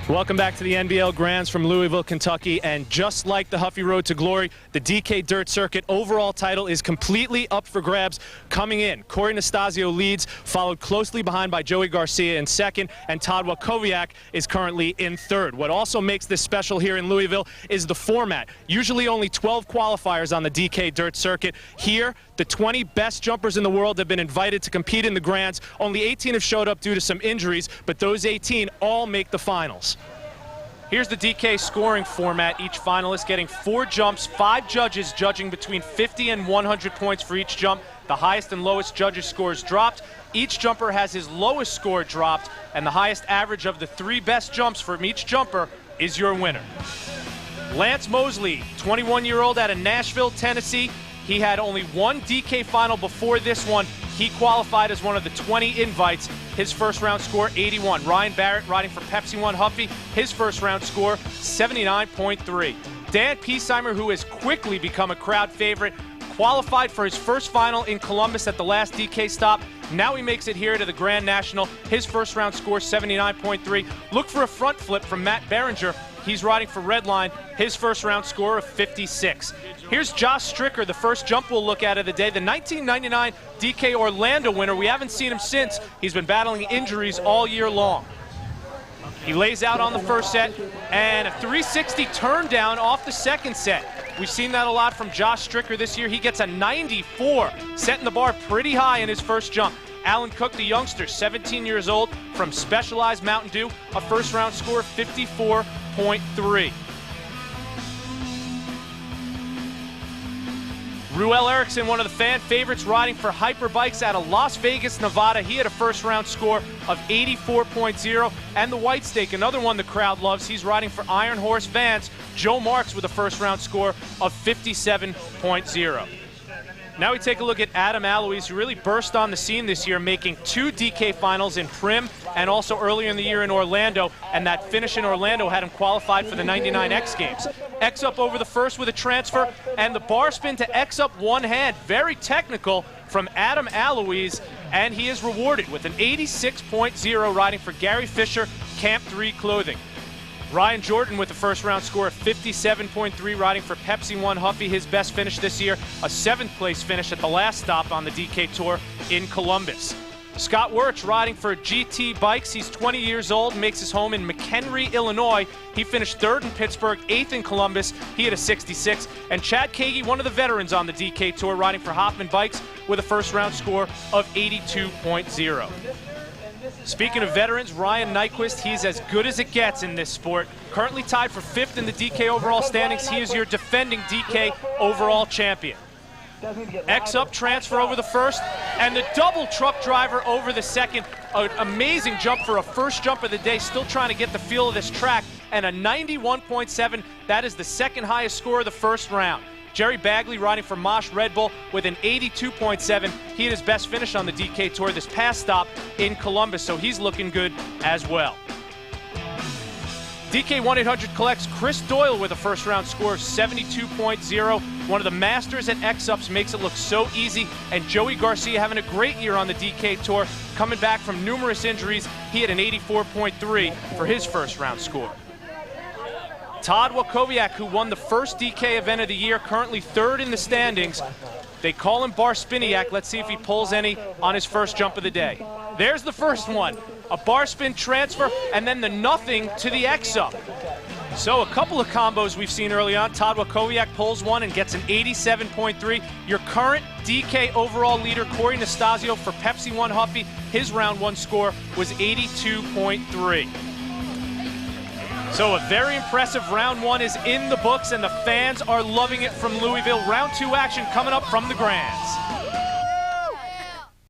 Welcome back to the NBL Grands from Louisville, Kentucky. And just like the Huffy Road to Glory, the DK Dirt Circuit overall title is completely up for grabs. Coming in, Corey Nastasio leads, followed closely behind by Joey Garcia in second, and Todd Wachowiak is currently in third. What also makes this special here in Louisville is the format. Usually only 12 qualifiers on the DK Dirt Circuit. Here, the 20 best jumpers in the world have been invited to compete in the Grands. Only 18 have showed up due to some injuries, but those 18 all make the finals. Here's the DK scoring format. Each finalist getting 4 jumps, 5 judges judging between 50 and 100 points for each jump. The highest and lowest judges' scores dropped. Each jumper has his lowest score dropped, and the highest average of the 3 best jumps from each jumper is your winner. Lance Mosley, 21-year-old out of Nashville, Tennessee. He had only one DK final before this one. He qualified as one of the 20 invites. His first round score, 81. Ryan Barrett, riding for Pepsi One Huffy, his first round score, 79.3. Dan Piesheimer, who has quickly become a crowd favorite, qualified for his first final in Columbus at the last DK stop. Now he makes it here to the Grand National. His first round score, 79.3. Look for a front flip from Matt Berenger. He's riding for Redline. His first round score of 56. Here's Josh Stricker, the first jump we'll look at of the day, the 1999 DK Orlando winner. We haven't seen him since. He's been battling injuries all year long. He lays out on the first set, and a 360 turn down off the second set. We've seen that a lot from Josh Stricker this year. He gets a 94, setting the bar pretty high in his first jump. Alan Cook, the youngster, 17 years old, from Specialized Mountain Dew, a first round score of 54.3. Ruel Erickson, one of the fan favorites, riding for Hyperbikes out of Las Vegas, Nevada. He had a first round score of 84.0. And the White Stake, another one the crowd loves. He's riding for Iron Horse Vans. Joe Marks with a first round score of 57.0. Now we take a look at Adam Alois, who really burst on the scene this year, making 2 DK finals in Primm and also earlier in the year in Orlando, and that finish in Orlando had him qualified for the 99 X Games. X up over the first with a transfer, and the bar spin to X up one hand. Very technical from Adam Alois, and he is rewarded with an 86.0 riding for Gary Fisher, Camp 3 Clothing. Ryan Jordan with a first round score of 57.3, riding for Pepsi One Huffy, his best finish this year, a 7th place finish at the last stop on the DK Tour in Columbus. Scott Wirtz riding for GT Bikes. He's 20 years old, makes his home in McHenry, Illinois. He finished 3rd in Pittsburgh, 8th in Columbus. He had a 66. And Chad Kagi, one of the veterans on the DK Tour, riding for Hoffman Bikes with a first round score of 82.0. Speaking of veterans, Ryan Nyquist, he's as good as it gets in this sport. Currently tied for 5th in the DK overall standings. He is your defending DK overall champion. X up transfer over the first, and the double truck driver over the second. An amazing jump for a first jump of the day, still trying to get the feel of this track, and a 91.7. That is the second highest score of the first round. Jerry Bagley riding for Mosh Red Bull with an 82.7. He had his best finish on the DK Tour this past stop in Columbus, so he's looking good as well. DK 1-800 collects Chris Doyle with a first round score of 72.0. One of the masters at X-Ups, makes it look so easy. And Joey Garcia having a great year on the DK Tour, coming back from numerous injuries. He had an 84.3 for his first round score. Todd Wachowiak, who won the first DK event of the year, currently 3rd in the standings. They call him Bar Spiniak. Let's see if he pulls any on his first jump of the day. There's the first one. A bar spin transfer, and then the nothing to the X-up. So a couple of combos we've seen early on. Todd Wachowiak pulls one and gets an 87.3. Your current DK overall leader, Corey Nastasio for Pepsi One Huffy, his round 1 score was 82.3. So a very impressive round 1 is in the books, and the fans are loving it from Louisville. Round 2 action coming up from the Grands.